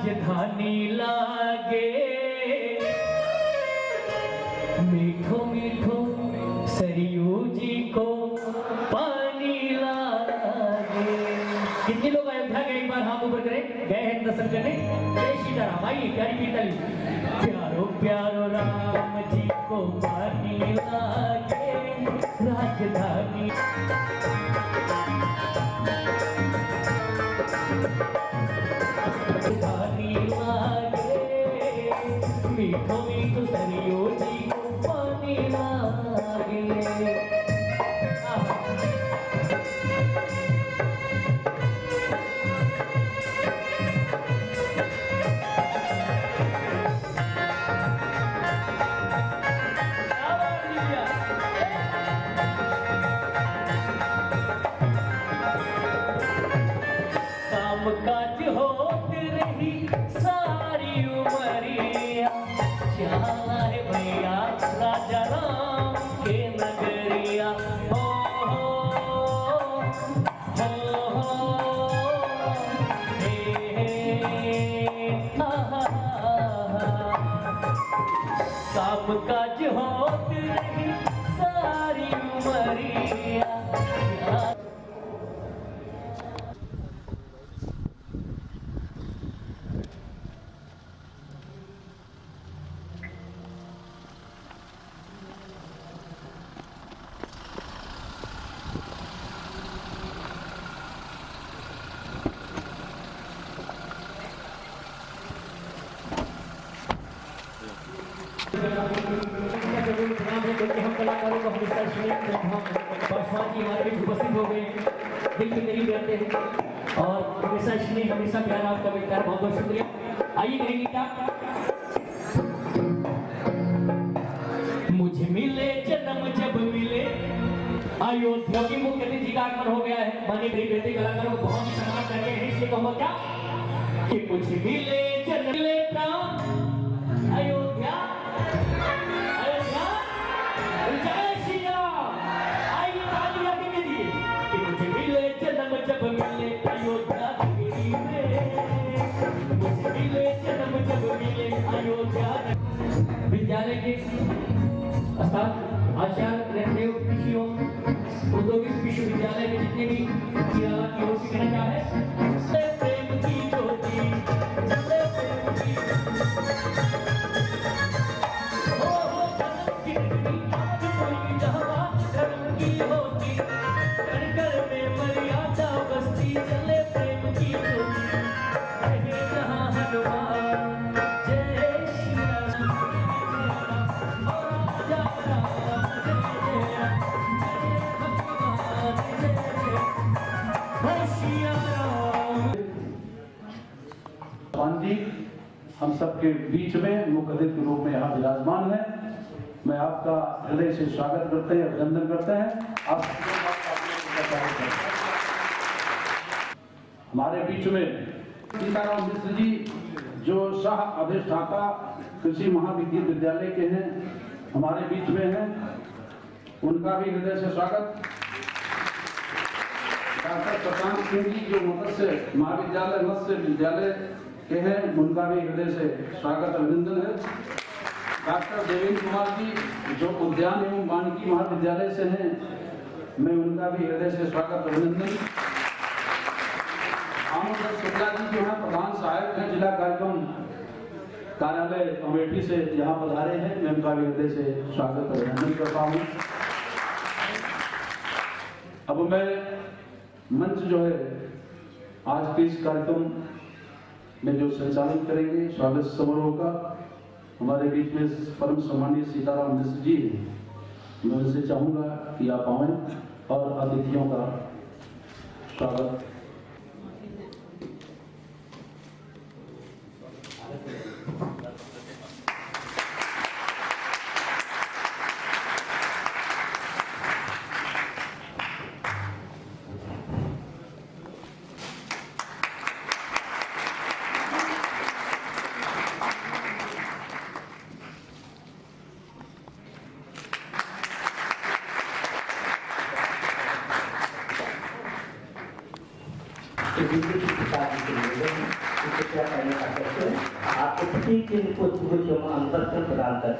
राजधानी लागे मीठो मीठो सरयू जी को पानी लागे। कितने लोग अयोध्या गए एक बार हाथ ऊपर करें, गए हैं दर्शन करने? जय सीताराम। आइए प्यारी कीर्तन। प्यारो प्यारो राम जी को पानी लागे राजधानी लागे मीठो मीठो सरयू जी को पानी लागे। काज होत रही सारी उमरिया, चला है भैया राजा राम के नगरिया। हो हे काम काज होत रही सारी उमरिया। हम कलाकारों को हमेशा पासवान जी हमारे बीच उपस्थित हो गए, दिल के करीब रहते हैं और हमेशा स्नेह हमेशा प्यार आपका मिलता है। बहुत बहुत शुक्रिया। आइए करेंगे क्या? मुझे मिले जन्म जब मिले अयोध्या की मुख्यमंत्री जी का आगमन हो गया है। माननीय गरीब रहते कलाकारों को बहुत ही सम्मान करते हैं, इसलिए कहूँगा क्या कि मुझे मिले जन्म मिले प्राण अयोध्या जब मिले अयोध्या मुझे मिले जन्म जब मिले अयोध्या। विद्यालय के आचार्य कृषि औद्योगिक विश्वविद्यालय के जितने भी की ओर से कहना चाहे प्रेम की ज्योति हम सबके बीच में मुख्य अतिथि के रूप में यहाँ विराजमान है। मैं आपका हृदय से स्वागत करते हैं, अभिनंदन करते हैं। आप हमारे बीच में सीताराम मिश्र जी जो सह अधिष्ठाता कृषि महाविद्यालय के हैं, हमारे बीच में हैं, उनका भी हृदय से स्वागत। डॉक्टर प्रशांत सिंह जी जो मत्स्य महाविद्यालय मत्स्य विद्यालय के हैं, उनका भी हृदय से स्वागत अभिनंदन है। डॉक्टर देवेंद्र कुमार जी जो उद्यान एवं वानिकी महाविद्यालय से हैं, मैं उनका भी हृदय से स्वागत अभिनंदन। आमोदर शुक्ला जी जो है प्रधान सहायक हैं जिला कार्यक्रम कार्यालय अमेठी से यहाँ पधारे हैं, मैं उनका भी हृदय से स्वागत अभिनंदन करता हूँ। अब मैं मंच जो है आज के इस कार्यक्रम में जो संचालन करेंगे स्वागत समारोह का, हमारे बीच में परम सम्मानीय सीताराम मिश्र जी हैं। मैं उनसे चाहूंगा कि आप आएं और अतिथियों का स्वागत। तो जिनके पिता जी के निवेदन है उसे क्या करने का करते हैं आपको प्रत्येक दिन को शुभ अंतर्गत प्रदान करें।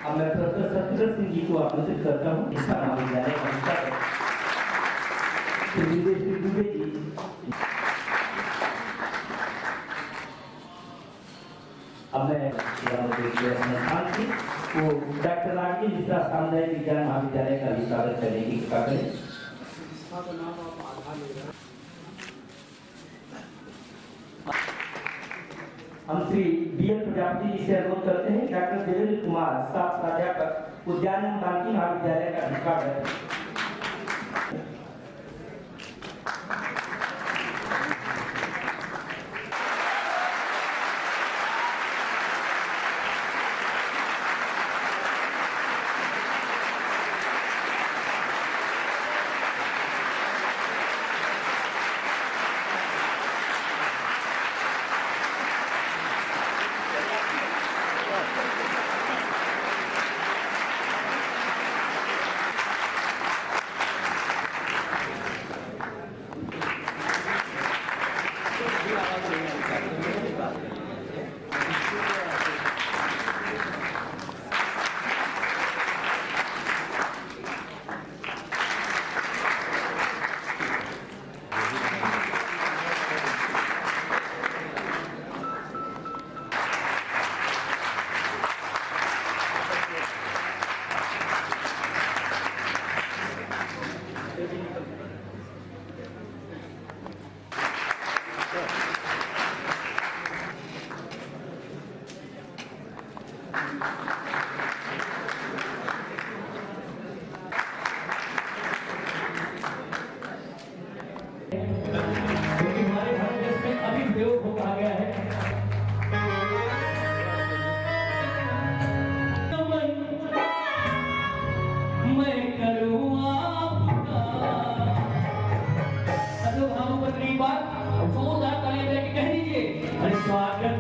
अब मैं प्रोफेसर सत्यव्रत सिंह जी को आमंत्रित करता हूँ इसका महाविद्यालय का हिस्सा है। श्री दुबे जी अब मैं संस्थान की वो डॉक्टर राजवी मिश्रा सामुदायिक विज्ञान महाविद्यालय का भी स्वागत करने की कृपा करें। हम श्री बी.एल. प्रजापति जी से अनुरोध करते हैं डॉक्टर देवेंद्र कुमार स्टाफ प्राध्यापक उद्यान बांकी महाविद्यालय का भी स्वागत है। क्योंकि हमारे भारत देश में अभी प्रयोग हो कहा गया है मैं करूँ आपका मतलब हम ऊपर कई बार जोरदार तालियां बजा के कह दीजिए अरे स्वागत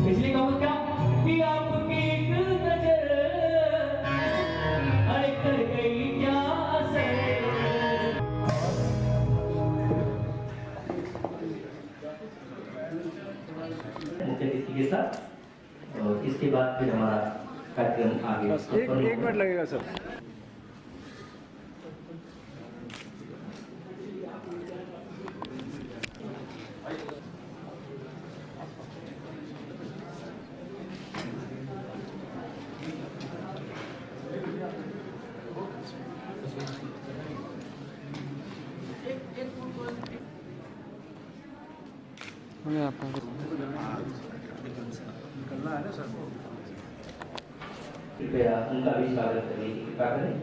पिछली कहो क्या कि आपकी एक नजर अरे कर गई क्या मुख्य अतिथि के साथ और इसके बाद फिर हमारा कार्यक्रम आगे एक मिनट लगेगा सर। हमें आपका निकलना है ना सर। कृपया उनका भी स्वागत करने की कृपा करें।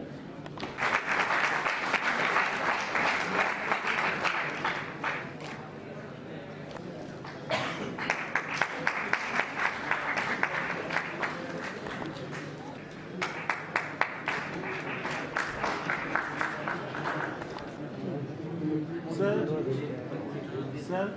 सर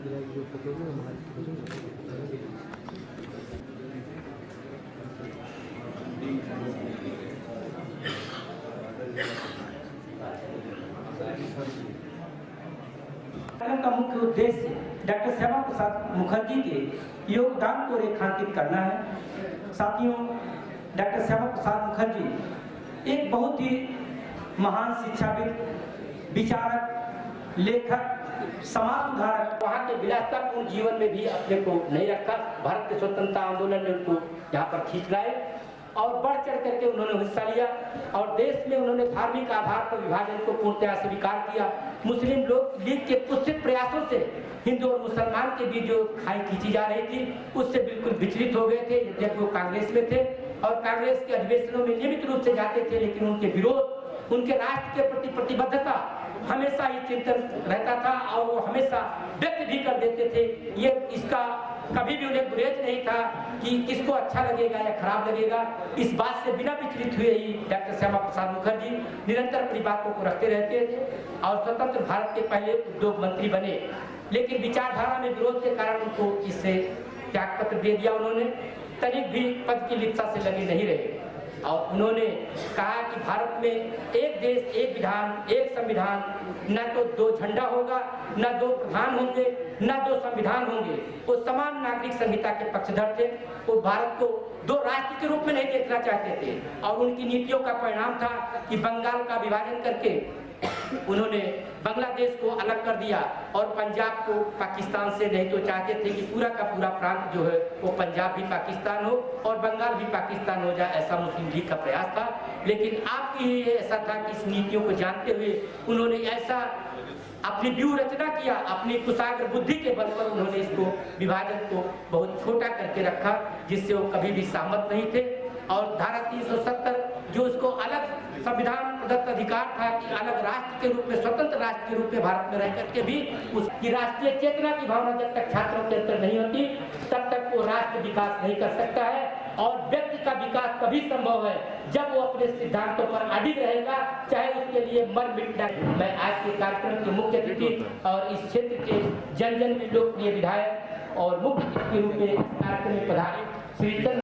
कार्यक्रम का मुख्य उद्देश्य डॉक्टर श्यामा प्रसाद मुखर्जी के योगदान को रेखांकित करना है। साथियों, डॉक्टर श्यामा प्रसाद मुखर्जी एक बहुत ही महान शिक्षाविद, विचारक, लेखक, समाज सुधारक। वहाँ के विलासितापूर्ण जीवन में भी अपने को नहीं रखा। भारत के स्वतंत्रता आंदोलन में उनको यहाँ पर खींच लाए और बढ़ चढ़ करके उन्होंने हिस्सा लिया और देश में उन्होंने धार्मिक आधार पर विभाजन को पूर्णतया स्वीकार किया। मुस्लिम लोग लीग के कुत्सित प्रयासों से हिंदू और मुसलमान के बीच जो खाई खींची जा रही थी उससे बिल्कुल विचलित हो गए थे। जब वो कांग्रेस में थे और कांग्रेस के अधिवेशनों में नियमित रूप से जाते थे, लेकिन उनके विरोध, उनके राष्ट्र के प्रति प्रतिबद्धता हमेशा ही चिंतन रहता था और वो हमेशा व्यक्त भी कर देते थे। ये इसका कभी भी उन्हें गुरेज नहीं था कि किसको अच्छा लगेगा या खराब लगेगा। इस बात से बिना विचलित हुए ही डॉक्टर श्यामा प्रसाद मुखर्जी निरंतर अपनी बातों को रखते रहते थे और स्वतंत्र भारत के पहले उद्योग मंत्री बने। लेकिन विचारधारा में विरोध के कारण उनको इससे त्याग पत्र दे दिया। उन्होंने तनिक भी पद की लिप्सा से लगे नहीं रहे और उन्होंने कहा कि भारत में एक देश, एक विधान, एक संविधान, न तो दो झंडा होगा, न दो प्रधान होंगे, न दो संविधान होंगे। वो समान नागरिक संहिता के पक्षधर थे। वो भारत को दो राष्ट्र के रूप में नहीं देखना चाहते थे और उनकी नीतियों का परिणाम था कि बंगाल का विभाजन करके उन्होंने बांग्लादेश को अलग कर दिया और पंजाब को पाकिस्तान से, नहीं तो चाहते थे कि पूरा का पूरा प्रांत जो है वो पंजाब भी पाकिस्तान हो और बंगाल भी पाकिस्तान हो जाए, ऐसा मुस्लिम लीग का प्रयास था। लेकिन आपकी ऐसा था कि इस नीतियों को जानते हुए उन्होंने ऐसा अपनी व्यूह रचना किया, अपनी कुशाग्र बुद्धि के बल पर उन्होंने इसको विभाजन को बहुत छोटा करके रखा, जिससे वो कभी भी सहमत नहीं थे। और धारा 370 जो उसको अलग संविधान प्रदत्त अधिकार था कि अलग राष्ट्र के रूप में, स्वतंत्र राष्ट्र के रूप में भारत में रह करके भी उसकी राष्ट्रीय चेतना की भावना जब तक छात्रों के अंदर नहीं होती तब तक वो राष्ट्र विकास नहीं कर सकता है। और व्यक्ति का विकास तभी संभव है जब वो अपने सिद्धांतों पर अडिग रहेगा, चाहे उसके लिए मर मिटना। मैं आज के कार्यक्रम के मुख्य अतिथि और इस क्षेत्र के जन जन में लोकप्रिय विधायक और मुख्य अतिथि के रूप में कार्यक्रम में पधारे श्री